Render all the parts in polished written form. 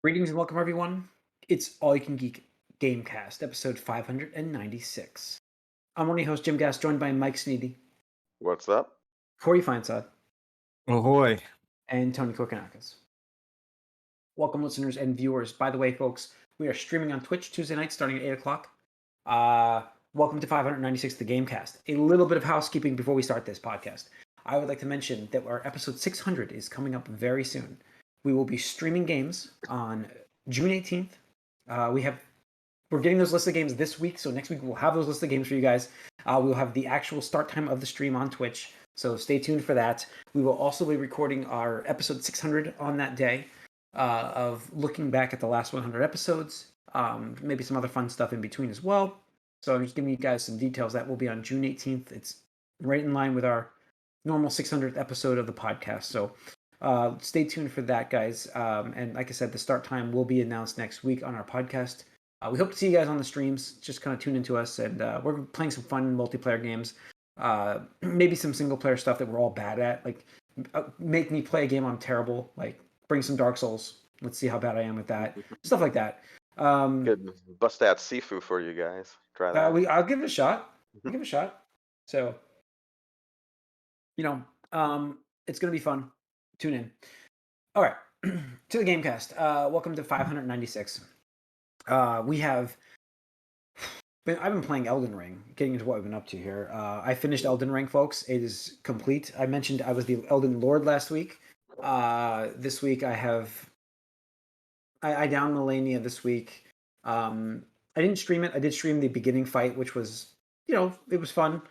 Greetings and welcome, everyone. It's All You Can Geek Gamecast, episode 596. I'm one of your hosts, Jim Gass, joined by Mike Sneedy, What's up? Corey Feinsod, Ahoy. and Tony Kokonakis. Welcome, listeners and viewers. By the way, folks, we are streaming on Twitch Tuesday night starting at 8 o'clock. Welcome to 596, the Gamecast. A little bit of housekeeping before we start this podcast. I would like to mention that our episode 600 is coming up very soon. We will be streaming games on June 18th. We're getting those lists of games this week, so next week we'll have those lists of games for you guys. We'll have the actual start time of the stream on Twitch, so stay tuned for that. We will also be recording our episode 600 on that day, of looking back at the last 100 episodes, maybe some other fun stuff in between as well. So I'm just giving you guys some details. That will be on June 18th. It's right in line with our normal 600th episode of the podcast, so stay tuned for that, guys. And like I said, the start time will be announced next week on our podcast. We hope to see you guys on the streams. Just kind of tune into us, and we're playing some fun multiplayer games. Maybe some single player stuff that we're all bad at. Like, make me play a game I'm terrible. Like, bring some Dark Souls. Let's see how bad I am with that. Stuff like that. Good bust out Sifu for you guys. Try that. I'll give it a shot. So, it's gonna be fun. Tune in. All right, to the Gamecast. Welcome to 596. I've been playing Elden Ring, getting into what I've been up to here. I finished Elden Ring, folks. It is complete. I mentioned I was the Elden Lord last week. This week I downed Melania this week. I didn't stream it. I did stream the beginning fight, which was, it was fun.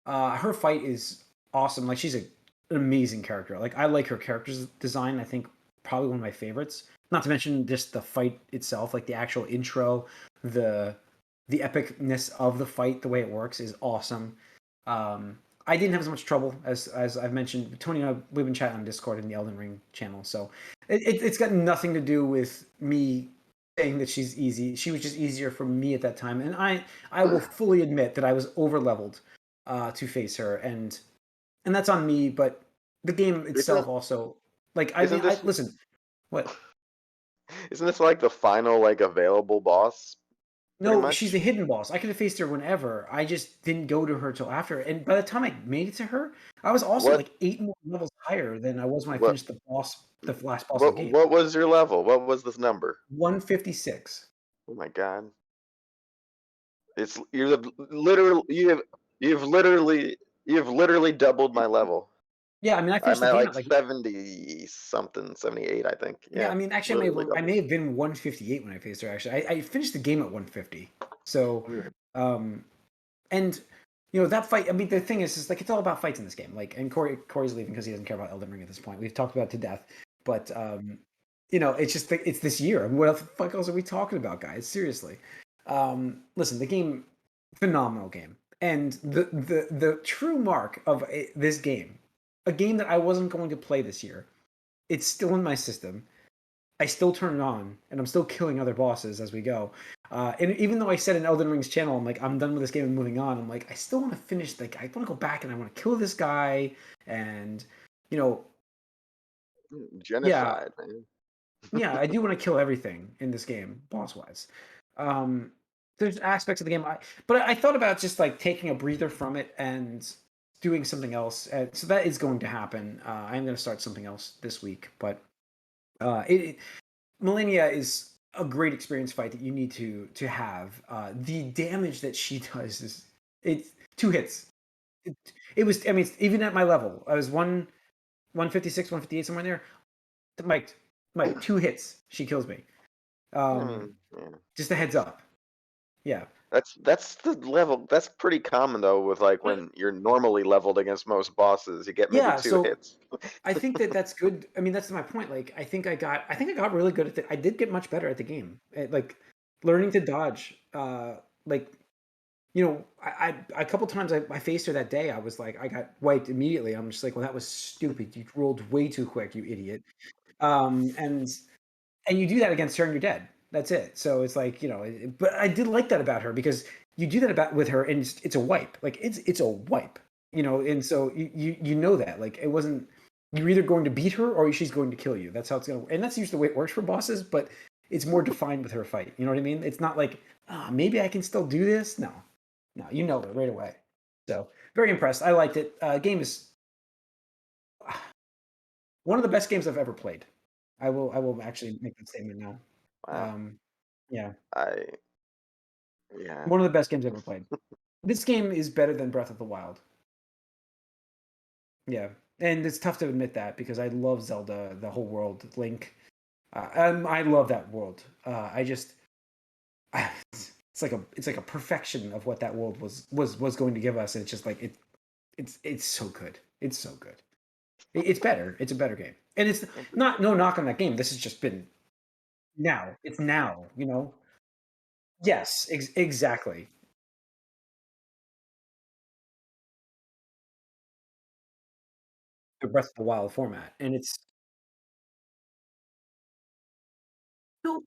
Her fight is awesome. Like, she's an amazing character. Like, I like her character's design. I think probably one of my favorites. Not to mention just the fight itself, like the actual intro, the epicness of the fight, the way it works is awesome. I didn't have as much trouble as I've mentioned. Tony and I, we've been chatting on Discord in the Elden Ring channel, so it's got nothing to do with me saying that she's easy. She was just easier for me at that time, and I will fully admit that I was over leveled to face her, and that's on me. But the game itself also, like, listen, what? Isn't this like the final available boss? No, she's a hidden boss. I could have faced her whenever. I just didn't go to her till after. And by the time I made it to her, I was also like 8 more levels higher than I was when I finished the last boss of the game. What was your level? What was this number? 156. Oh my god! You've literally doubled my level. Yeah, I mean, I finished I'm the game at like 70 something, 78, I think. Yeah, I mean, actually, I may have been 158 when I faced her. Actually, I finished the game at 150. So, and that fight. I mean, the thing is like, it's all about fights in this game. Like, and Corey's leaving because he doesn't care about Elden Ring at this point. We've talked about it to death, but it's just it's this year. I mean, what the fuck else are we talking about, guys? Seriously. Listen, the game, phenomenal game, and the true mark of this game. A game that I wasn't going to play this year. It's still in my system. I still turn it on, and I'm still killing other bosses as we go. And even though I said in Elden Ring's channel, I'm like, I'm done with this game and moving on. I'm like, I still want to finish. Like, I want to go back and I want to kill this guy, and genocide, man. Yeah, I do want to kill everything in this game, boss-wise. There's aspects of the game, but I thought about just like taking a breather from it and doing something else. So that is going to happen. I'm going to start something else this week, but Melania is a great experience fight that you need to have. The damage that she does it's 2 hits. It was, I mean, even at my level, I was 156, 158, somewhere in there. Mike, 2 hits, she kills me. Just a heads up. Yeah. That's the level. That's pretty common though. With like when you're normally leveled against most bosses, you get maybe 2 hits. I think that's good. I mean, that's my point. Like, I think I got really good at it. I did get much better at the game. Like, learning to dodge. A couple times I faced her that day. I was like, I got wiped immediately. I'm just like, well, that was stupid. You rolled way too quick, you idiot. And you do that against her, and you're dead. That's it. So it's like, but I did like that about her, because you do that with her, and it's a wipe. Like, it's a wipe, and so you that, like, it wasn't, you're either going to beat her or she's going to kill you. That's how it's going to work. And that's usually the way it works for bosses, but it's more defined with her fight. You know what I mean? It's not like, maybe I can still do this. No, no, you know it right away. So very impressed. I liked it. Game is one of the best games I've ever played. I will actually make that statement now. Wow. Um, yeah, I yeah. one of the best games I've ever played. This game is better than Breath of the Wild. Yeah, and it's tough to admit that because I love Zelda, the whole world, Link. I love that world. I just, it's like a perfection of what that world was going to give us, and it's just like it's so good. It's so good. It's better. It's a better game, and it's not no knock on that game. This has just been now. It's now. You know. Yes, exactly. The Breath of the Wild format, and it's no.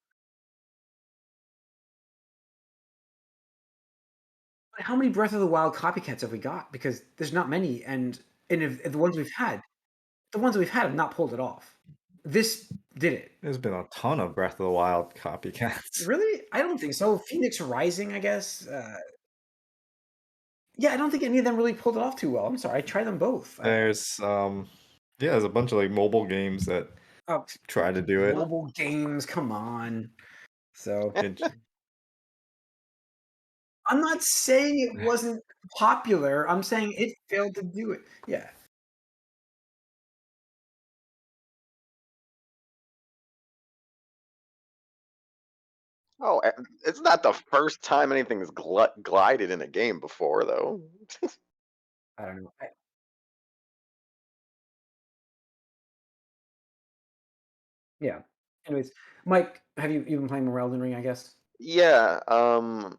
How many Breath of the Wild copycats have we got? Because there's not many, and if the ones we've had, the ones we've had have not pulled it off. This did it. There's been a ton of Breath of the Wild copycats. Really? I don't think so. Phoenix Rising, I guess. Yeah, I don't think any of them really pulled it off too well. I'm sorry. I tried them both. There's yeah, there's a bunch of like mobile games that Oh, try to do it. mobile games, come on. So It I'm not saying it wasn't popular. I'm saying it failed to do it. Yeah. Oh, it's not the first time anything's glided in a game before, though. I don't know. Yeah. Anyways, Mike, have you been playing Marilyn Ring? I guess Yeah, I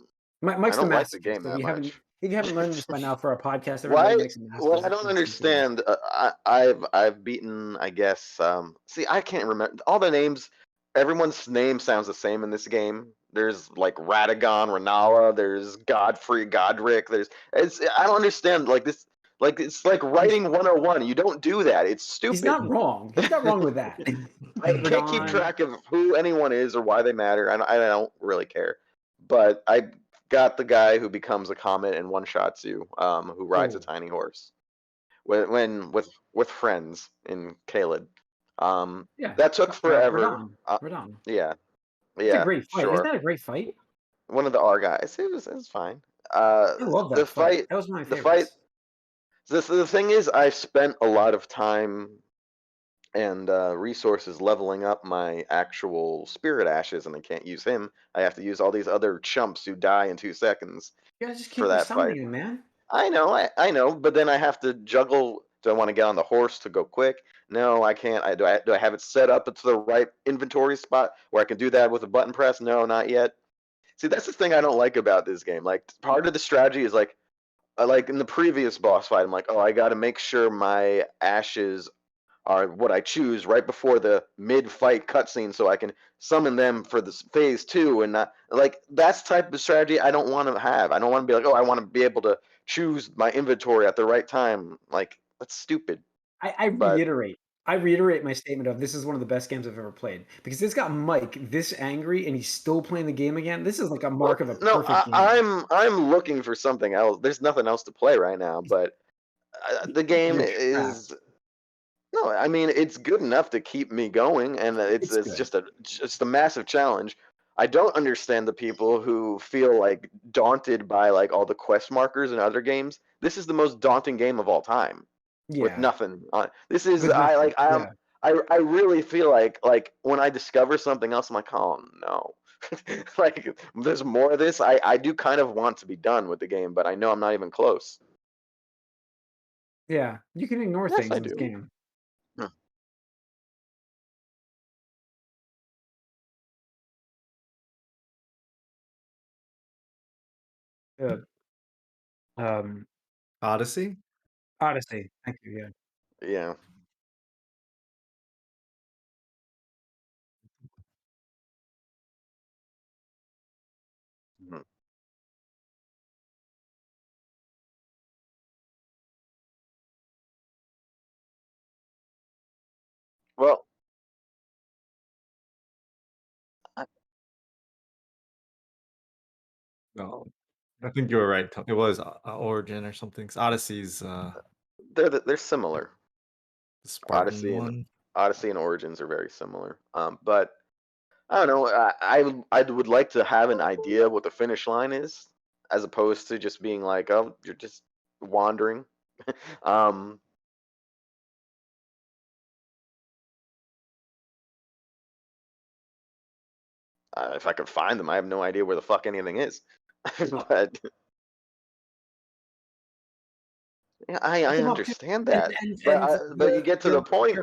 Mike's the don't like the masochist. game that much. If you haven't learned this by now for our podcast, everybody Why? Mike's a Well, I masochist. don't It's infuriating. understand. I've beaten. I guess. See, I can't remember all the names. Everyone's name sounds the same in this game. There's like Radagon, Renala. There's Godfrey, Godric. There's. It's. I don't understand. Like this. Like it's like He's writing 101. You don't do that. It's he's stupid. not wrong. He's not wrong with that. I can't keep Radon. track of who anyone is or why they matter. I don't really care. But I got the guy who becomes a comet and one shots you, who rides a Oh, tiny horse when with friends in Caled. yeah. That took forever. Radon. Radon. Yeah, It's a yeah, great fight. Isn't sure. that a great fight? One of the R guys. It was fine. Uh, I love the that fight. fight, That was one of my the fight. favorites. The thing is, I've spent a lot of time and resources leveling up my actual spirit ashes, and I can't use him. I have to use all these other chumps who die in 2 seconds You gotta just for keep that fight. resummoning him, man. I know, but then I have to juggle. Do I want to get on the horse to go quick? No, I can't. Do I have it set up to the right inventory spot where I can do that with a button press? No, not yet. See, that's the thing I don't like about this game. Like part of the strategy is like in the previous boss fight, I'm like, oh, I got to make sure my ashes are what I choose right before the mid-fight cutscene, so I can summon them for this phase two, and not like that's type of strategy I don't want to have. I don't want to be like, oh, I want to be able to choose my inventory at the right time. Like that's stupid. I, I But reiterate. I reiterate my statement of this is one of the best games I've ever played because it's got Mike this angry and he's still playing the game again. This is like a well, mark of a no, perfect game. I'm looking for something else. There's nothing else to play right now. But the game You're is trapped. no. I mean, it's good enough to keep me going, and it's It's it's good. just a massive challenge. I don't understand the people who feel like daunted by like all the quest markers in other games. This is the most daunting game of all time, with Yeah, nothing on it. This is with I nothing. like I'm Yeah, I really feel like when I discover something else, I'm like, oh no. Like there's more of this. I do kind of want to be done with the game, but I know I'm not even close. yeah. You can ignore Yes, things I in this do. game. Hmm. Good. Um, Odyssey? Odyssey. Thank you. Yeah. Yeah. Mhm. Well, No, I think you were right. It was Origin or something. Odyssey's They're similar. the Spartan Odyssey and one. Odyssey and Origins are very similar. But I don't know. I would like to have an idea what the finish line is, as opposed to just being like, oh, you're just wandering. um, if I could find them, I have no idea where the fuck anything is. But yeah, Look I them up too. understand And that. and But and but you the get to the point.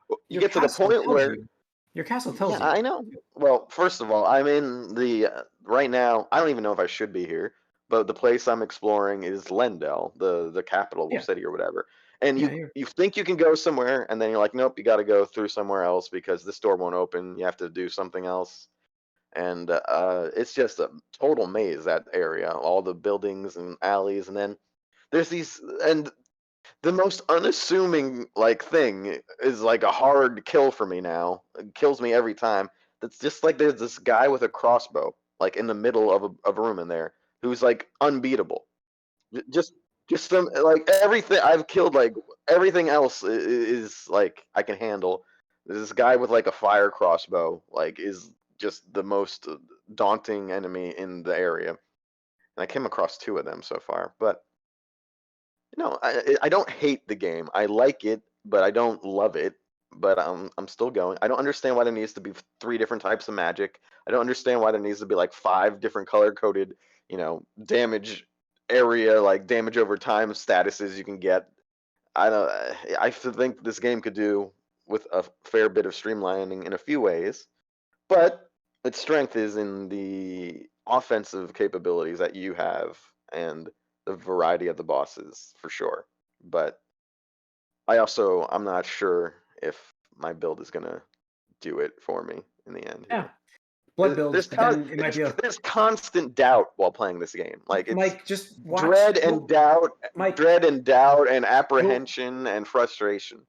You your get to the castle point tells where you. Your castle yeah, tells you. I know. Well, first of all, I'm in the right now. I don't even know if I should be here, but the place I'm exploring is Lendell, the capital Yeah, city or whatever. And yeah, you think you can go somewhere, and then you're like, nope, you got to go through somewhere else because this door won't open. You have to do something else, and it's just a total maze, that area, all the buildings and alleys, and then there's these and the most unassuming like thing is like a hard kill for me now. It kills me every time. That's just like there's this guy with a crossbow, like in the middle of a room in there, who's like unbeatable. Just some like everything I've killed, like everything else is like I can handle. This guy with like a fire crossbow, like is just the most daunting enemy in the area. And I came across two of them so far, but no, I don't hate the game. I like it, but I don't love it. But I'm still going. I don't understand why there needs to be three different types of magic. I don't understand why there needs to be like five different color coded, damage area, like damage over time statuses you can get. I don't. I think this game could do with a fair bit of streamlining in a few ways, but its strength is in the offensive capabilities that you have and the variety of the bosses for sure. But I'm not sure if my build is gonna do it for me in the end yeah. here. Blood builds, There's but then it might there's, be a there's constant doubt while playing this game. Like it's Mike. Just watch. dread and doubt, Mike, dread and doubt, and go. apprehension and frustration.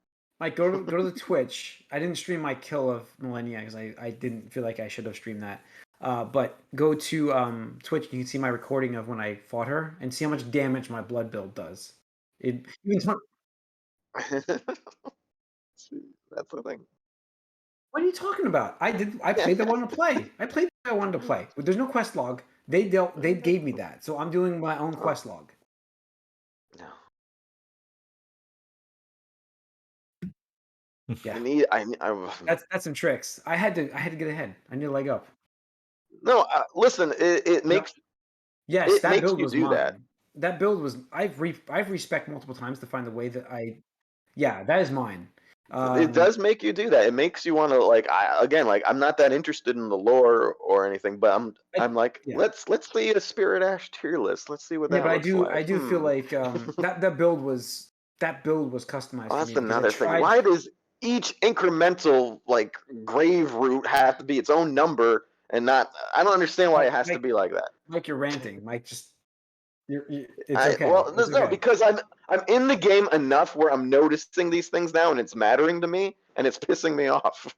Mike, go to the Twitch. I didn't stream my kill of Millennia because I didn't feel like I should have streamed that. But go to Twitch. You can see my recording of when I fought her and see how much damage my blood build does. It even That's the thing. What are you talking about? I played the one to play. I played the I wanted to play. There's no quest log. They gave me that, so I'm doing my own quest log. No. Yeah, I that's some tricks. I had to get ahead. I need a leg up. no. Listen, it No, makes yes, it that makes build you was do that. mine. That build was I've respec multiple times to find the way that I. Yeah, that is mine. It does make you do that. It makes you want to like. Again, like I'm not that interested in the lore or anything, but I'm like, Yeah, let's see a Spirit Ash tier list. Let's see what yeah, that but looks I like. do feel like that build was customized Oh, for that's me because I another thing. tried. Why does each incremental like grave route have to be its own number and not? I don't understand why it has to Mike, be like that. Mike, you're ranting. Mike, just it's I okay. well It's no okay. because I'm in the game enough where I'm noticing these things now and it's mattering to me and it's pissing me off.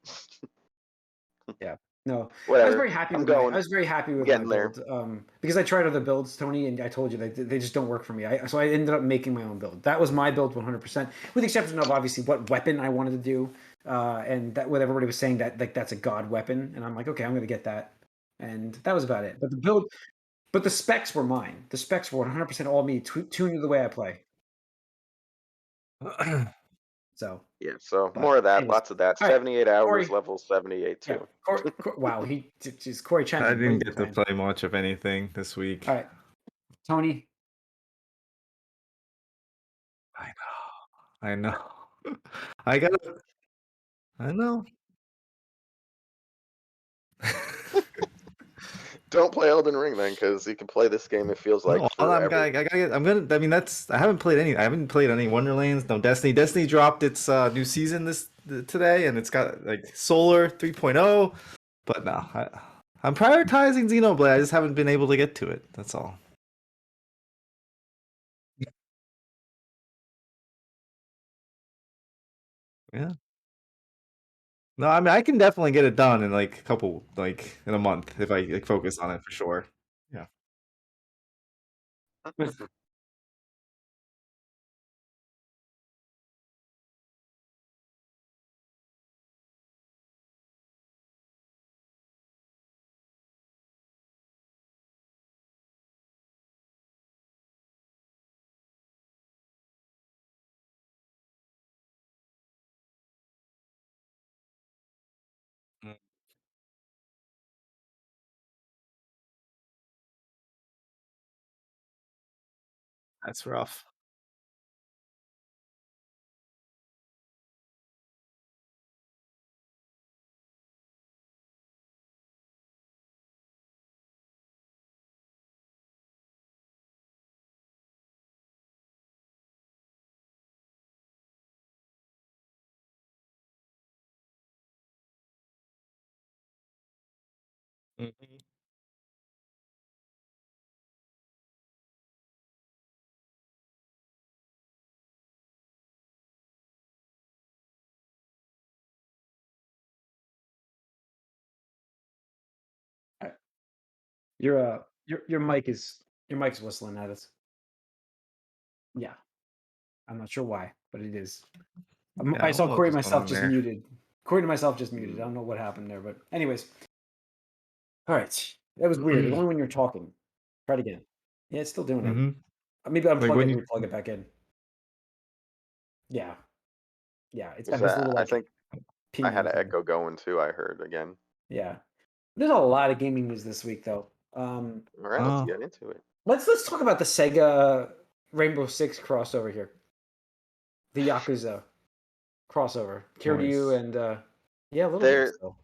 Yeah. No, Whatever. I'm I going. was very happy I'm with my getting there. build. Because I tried other builds, Tony, and I told you they just don't work for me. So I ended up making my own build. That was my build 100%, with the exception of obviously what weapon I wanted to do, and that what everybody was saying that like that's a god weapon, and I'm like, okay, I'm gonna get that, and that was about it. But the specs were mine. The specs were 100% all me, tuned to the way I play. So, Yeah, so but more of that, anyways, lots of that. all right, 78 hours, Corey. level 78 Yeah, too. wow, Corey I Chapman. What didn't are you get to playing? play much of anything this week. All right, Tony. I know. I know. I gotta. I know. Don't play Elden Ring then, because you can play this game. It feels like No, forever. I gotta get. I'm gonna. I mean, that's. I haven't played any. I haven't played any Wonderlands. No Destiny. Destiny dropped its new season today, and it's got like Solar 3.0. But no, I'm prioritizing Xenoblade. I just haven't been able to get to it. That's all. Yeah. No, I mean, I can definitely get it done in like a couple, like in a month if I like, focus on it for sure. Yeah. Mm, That's rough. Mhm. Your mic's whistling at us. Yeah, I'm not sure why, but it is. Yeah, I I don't saw know what Corey was going myself on just there. muted. Corey to myself just muted. I Mm. don't know what happened there, but anyways. All right, that was weird. Only when you're talking. Try it again. Yeah, it's still doing it. Hmm. Maybe Like unplug when it, you, replug it back in. Yeah, yeah. It's got Is this little I like think I had pinging an thing. echo going too. I heard again. Yeah. There's a lot of gaming news this week, though. All right, let's oh, get into it. Let's talk about the Sega Rainbow Six crossover here. The Yakuza crossover. Kiryu noise. and yeah, a little bit There, still.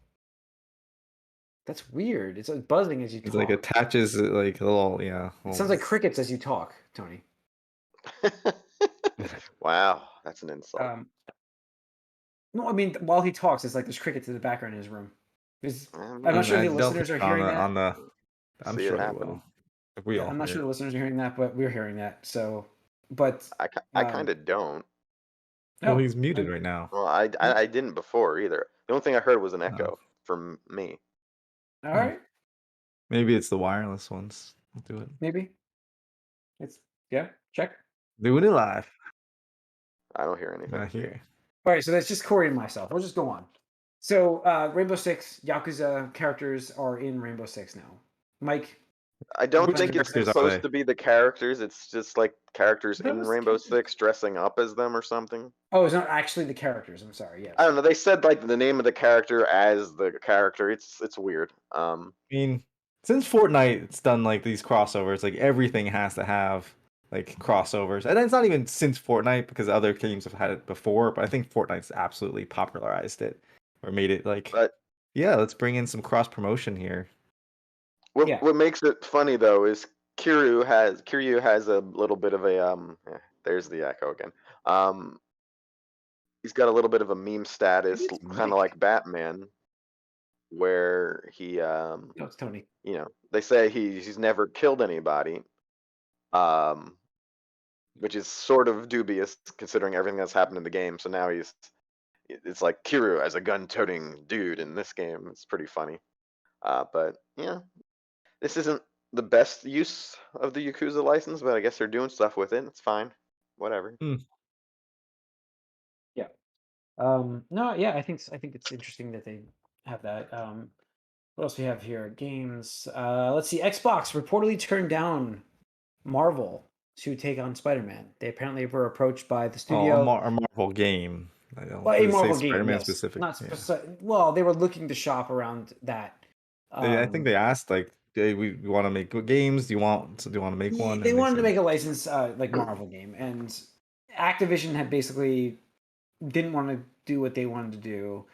That's weird. It's like buzzing as you It's like talk. attaches like a little, yeah. It sounds like crickets as you talk, Tony. wow, that's an insult. Um, no, I mean while he talks, it's like there's crickets in the background in his room. I'm not And sure I the don't think listeners are on hearing that. the, I'm See it sure they happen. will. If we Yeah, all I'm not hear sure it. the listeners are hearing that, but we're hearing that. So, but I kind of don't. Well, no, he's muted right now. Well, I didn't before either. The only thing I heard was an Oh, echo from me. all hmm. right, Maybe it's the wireless ones. Do it. maybe it's yeah. Check. Doing it live. I don't hear anything. Not here. All right, so that's just Corey and myself. We'll just go on. So, Rainbow Six Yakuza characters are in Rainbow Six now. Mike, I don't Which what are think your it's characters thoughts? are supposed they? to be the characters. It's just like characters That in was the Rainbow characters. Six dressing up as them or something. Oh, it's not actually the characters. I'm sorry. I Yes. don't know. They said like the name of the character as the character. It's weird. I mean, since Fortnite, it's done like these crossovers. Like everything has to have like crossovers, and it's not even since Fortnite because other games have had it before. But I think Fortnite's absolutely popularized it or made it like, But yeah, let's bring in some cross promotion here. Yeah. what makes it funny though is Kiryu has a little bit of a there's the echo again. Um, he's got a little bit of a meme Maybe status, it's kind of Mike. like Batman, where he No, it's Tony. they say he's never killed anybody, um, which is sort of dubious considering everything that's happened in the game. So now it's like Kiryu as a gun-toting dude in this game. It's pretty funny. But yeah, this isn't the best use of the Yakuza license, but I guess they're doing stuff with it. It's fine. Whatever. Hmm. Yeah. No, yeah, I think it's interesting that they have that. What else we have here? Games. Let's see. Xbox reportedly turned down Marvel to take on Spider-Man. They apparently were approached by the Oh, studio. A Marvel game. I don't. Well, a Does it say Marvel game, Spider-Man yes. specific? Not Yeah. well, they were looking to shop around that. I think they asked like, "Hey, we want to make games. Do you want to make one?" They And they wanted to said, make a license like Marvel game, and Activision had basically didn't want to do what they wanted to do,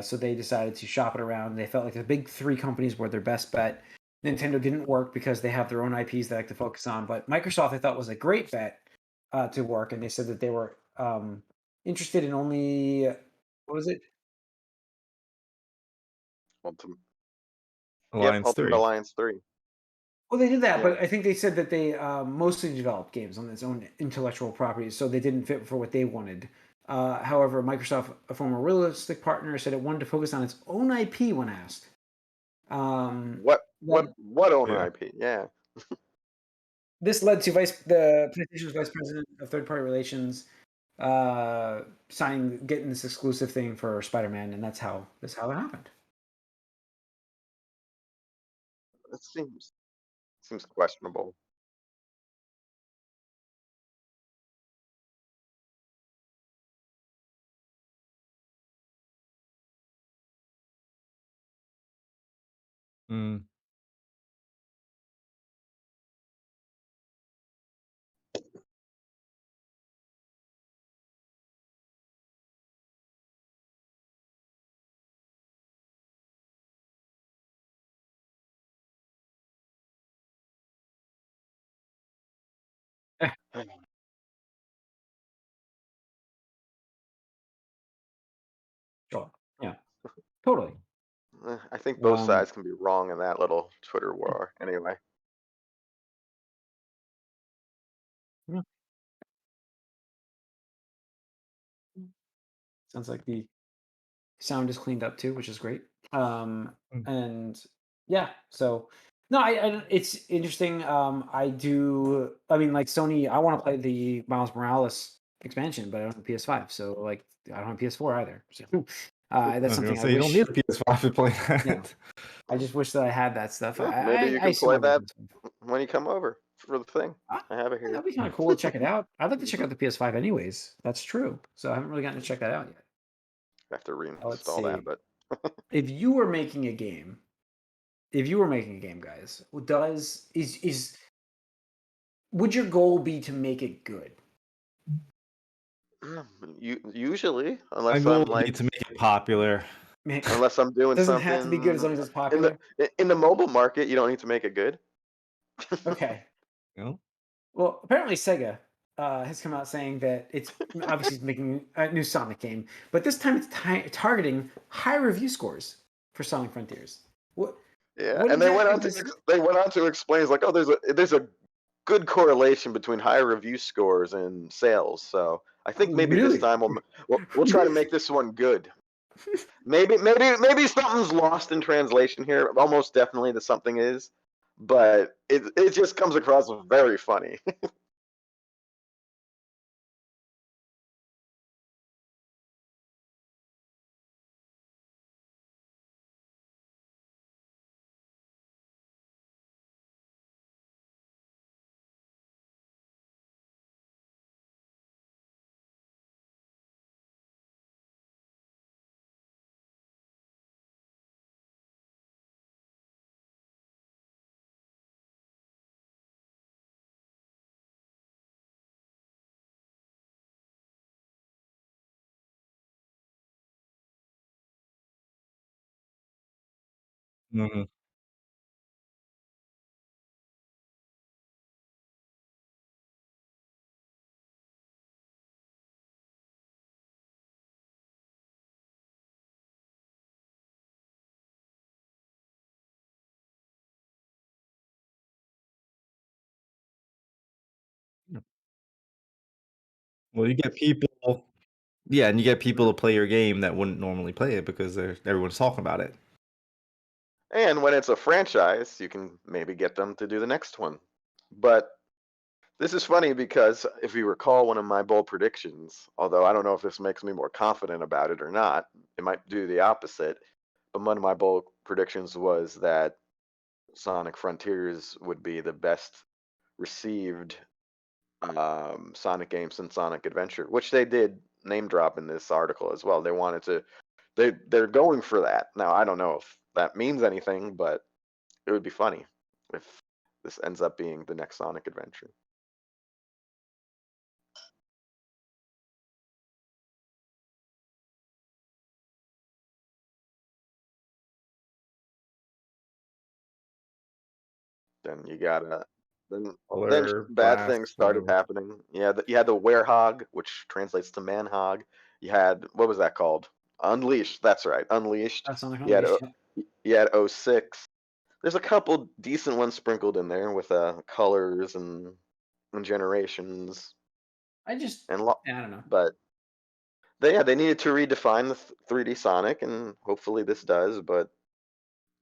so they decided to shop it around. They felt like the big three companies were their best bet. Nintendo didn't work because they have their own IPs they like to focus on, but Microsoft I thought was a great bet to work, and they said that they were interested in only what was it? Ultimate, yep, Alliance Ultimate 3. Alliance 3. Well, they did that, Yeah. but I think they said that they mostly developed games on its own intellectual properties, so they didn't fit for what they wanted. However, Microsoft, a former realistic partner, said it wanted to focus on its own IP when asked. What That what own Yeah. IP? Yeah. This led to the PlayStation's vice president of third-party relations getting this exclusive thing for Spider-Man, and that's how it happened. It seems questionable. Mm. Sure. Yeah. Totally. I think both Um, sides can be wrong in that little Twitter war. Anyway, yeah. Sounds like the sound is cleaned up too, which is great. Mm. And yeah, so no, it's interesting. I mean, like Sony, I want to play the Miles Morales expansion, but I don't have a PS5, so like I don't have PS4 either. So I that's was gonna something I say you don't wish. need a PS5 to play Yeah, that. I just wish that I had that stuff. yeah, maybe you I can still play want to that get a PS5. when you come over for the thing. Ah, I have it yeah, here. that'd be kind of cool to check it out. I'd like to check out the PS5 anyways. That's true. So I haven't really gotten to check that out yet. I have to Let's reinstall that, see. but If you were making a game, guys, does is would your goal be to make it good? usually, My goal would be to make it popular. unless I'm doing Doesn't have to be good as something long as it's in popular. the mobile market, you don't need to make it good. Okay. You know? Well, apparently Sega has come out saying that it's obviously making a new Sonic game, but this time it's targeting high review scores for Sonic Frontiers. Yeah, What and exactly is this? they went on to explain it's like, oh, there's a good correlation between high review scores and sales. So I think Oh, maybe this really? time we'll try to make this one good. Maybe something's lost in translation here. Almost definitely that something is, but it just comes across as very funny. Mhm. Well, you get people, yeah, and you get people to play your game that wouldn't normally play it because everyone's talking about it. And when it's a franchise, you can maybe get them to do the next one. But this is funny because if you recall one of my bold predictions, although I don't know if this makes me more confident about it or not, it might do the opposite. But one of my bold predictions was that Sonic Frontiers would be the best received Sonic game since Sonic Adventure, which they did name drop in this article as well. They wanted to, they're going for that. Now I don't know if that means anything, but it would be funny if this ends up being the next Sonic Adventure. Then you gotta then Color bad blast, things started whatever. happening. Yeah, you had the werehog, which translates to manhog. You had what was that called? Unleashed. That's right, Unleashed. Sonic You had Unleashed. Yeah. you had '06. There's a couple decent ones sprinkled in there with colors and generations I just, and I don't know. but they needed to redefine the 3D Sonic, and hopefully this does. But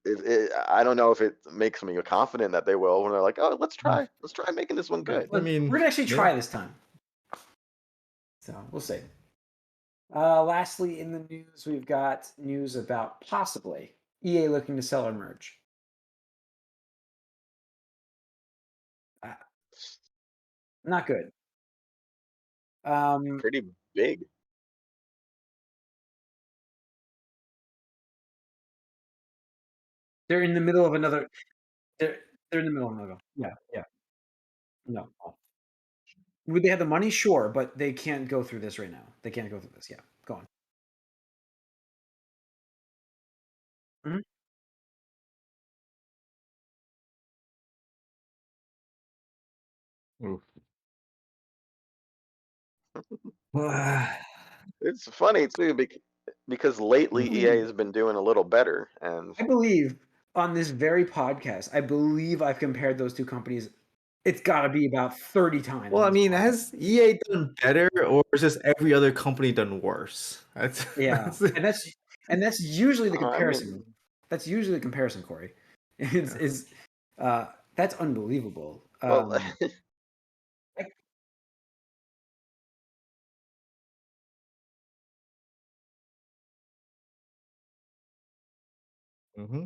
I don't know if it makes me confident that they will when they're like, oh, let's try making this one good. I mean, we're gonna actually yeah. try this time, so we'll see. Lastly, in the news, we've got news about possibly EA looking to sell or merge. Not good. Pretty big. They're in the middle of another. They're they're in the middle of another. Yeah. No. Would they have the money? Sure, but they can't go through this right now. They can't go through this. Yeah, go on. Mhm. Oof. It's funny too because lately believe EA has been doing a little better, and I believe on this very podcast, I believe I've compared those two companies. It's got to be about 30 times. Well, on I this mean, podcast. has EA done better, or is just every other company done worse? Yeah, and that's usually the I comparison. mean, That's usually the comparison, Corey. Is that's unbelievable. well, I- hmm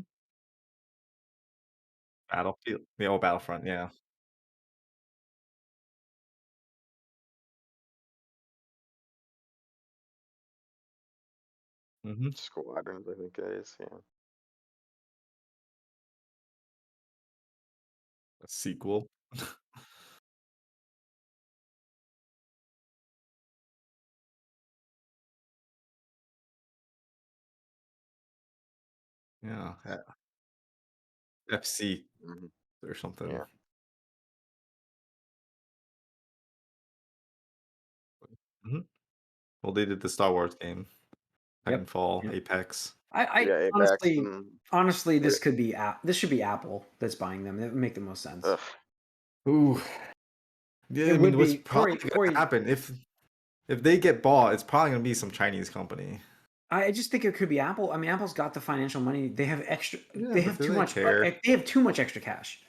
Battlefield, the old Battlefront, yeah. hmm Squadrons, I think it is. Yeah. A sequel. Yeah, FC Hmm. or something. Yeah. hmm Well, they did the Star Wars game, Yep. Titanfall, Yep. Apex. I Yeah. Apex honestly, and honestly, yeah. this should be Apple that's buying them. That would make the most sense. Ugh. Ooh, yeah. It I mean, would what's be probably going to Corey. happen if they get bought? It's probably going to be some Chinese company. I just think it could be Apple. I mean, Apple's got the financial money. They have extra. Yeah, They but have do too they much. care? They have too much extra cash.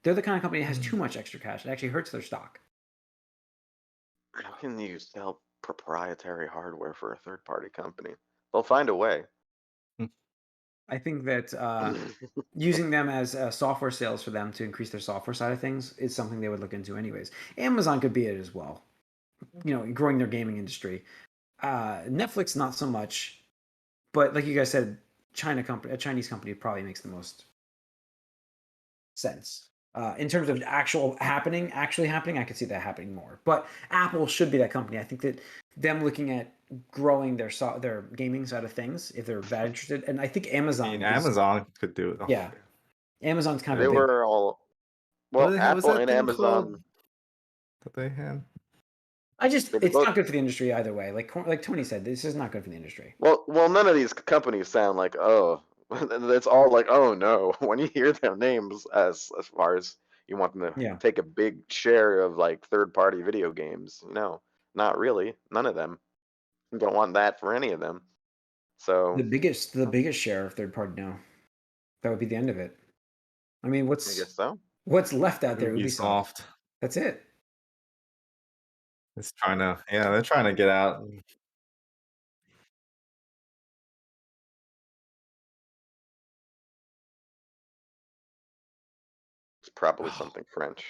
They're the kind of company that has too Mm. much extra cash. It actually hurts their stock. How can you sell proprietary hardware for a third-party company? They'll find a way. I think that using them as software sales for them to increase their software side of things is something they would look into anyways. Amazon could be it as well. Growing their gaming industry. Netflix not so much, but like you guys said, a Chinese company probably makes the most sense. In terms of actually happening, I could see that happening more. But Apple should be that company. I think that them looking at growing their gaming side of things, if they're that interested, and I think I mean, Amazon is, Amazon could do it. Oh, yeah, Amazon's kind of They a big. were all what do well, they have? What's Apple that and thing called Amazon. that they had? They It's both not good for the industry either way. Like Tony said, this is not good for the industry. well, none of these companies sound like oh, it's all like oh no. When you hear their names, as far as you want them to Yeah, take a big share of like third-party video games, not really. None of them. You don't want that for any of them. So the biggest share of third party now. That would be the end of it. I mean, I guess so. what's left out there? Ubisoft. Ubisoft. That's it. It's trying to, yeah, they're trying to get out. It's probably something French.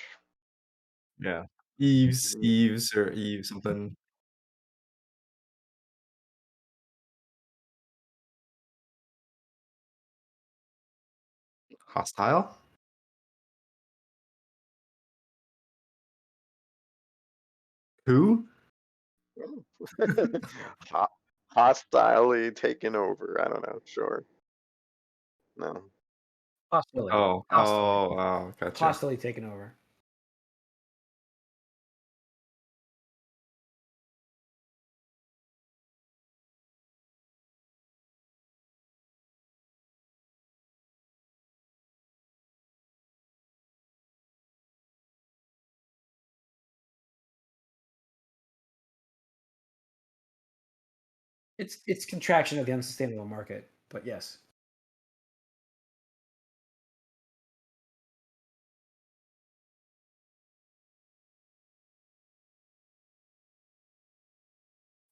Yeah, Mhm. Eves or Eve something. Hostile. Who? Ho- Hostilely taken over. I don't know. Sure. No. Hostilely. Oh, Hostilely. oh, oh, gotcha. Hostilely taken over. It's contraction of the unsustainable market, but yes.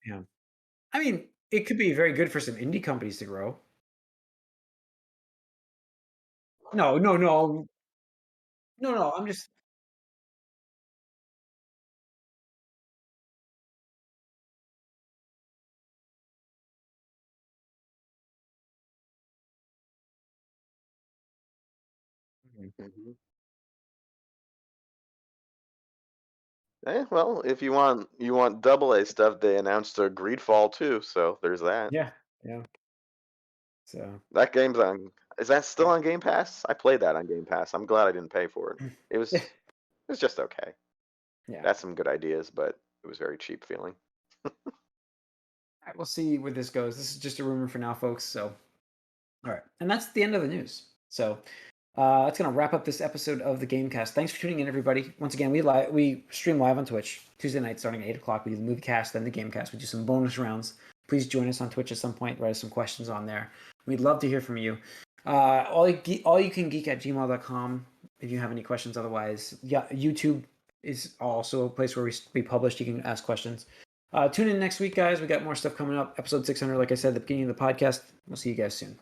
Yeah. I mean, it could be very good for some indie companies to grow. No, no, no. No, no, I'm just Mhm. Mhm. Well, if you want double A stuff, they announced a Greedfall too, so there's that. Yeah, yeah. So, That game's on. Is that still on Game Pass? I played that on Game Pass. I'm glad I didn't pay for it. It was yeah, it was just okay. yeah. That's some good ideas, but it was very cheap feeling. Alright, we'll see where this goes. This is just a rumor for now, folks, so alright. And that's the end of the news. So, that's gonna wrap up this episode of the Gamecast. Thanks for tuning in, everybody. Once again, we stream live on Twitch Tuesday night starting at 8 o'clock. We do the movie cast, then the Gamecast. We do some bonus rounds. Please join us on Twitch at some point. Write us some questions on there. We'd love to hear from you. All you can geek at gmail.com if you have any questions. Otherwise, yeah, YouTube is also a place where we publish. You can ask questions. Tune in next week, guys. We got more stuff coming up. Episode 600, like I said at the beginning of the podcast. We'll see you guys soon.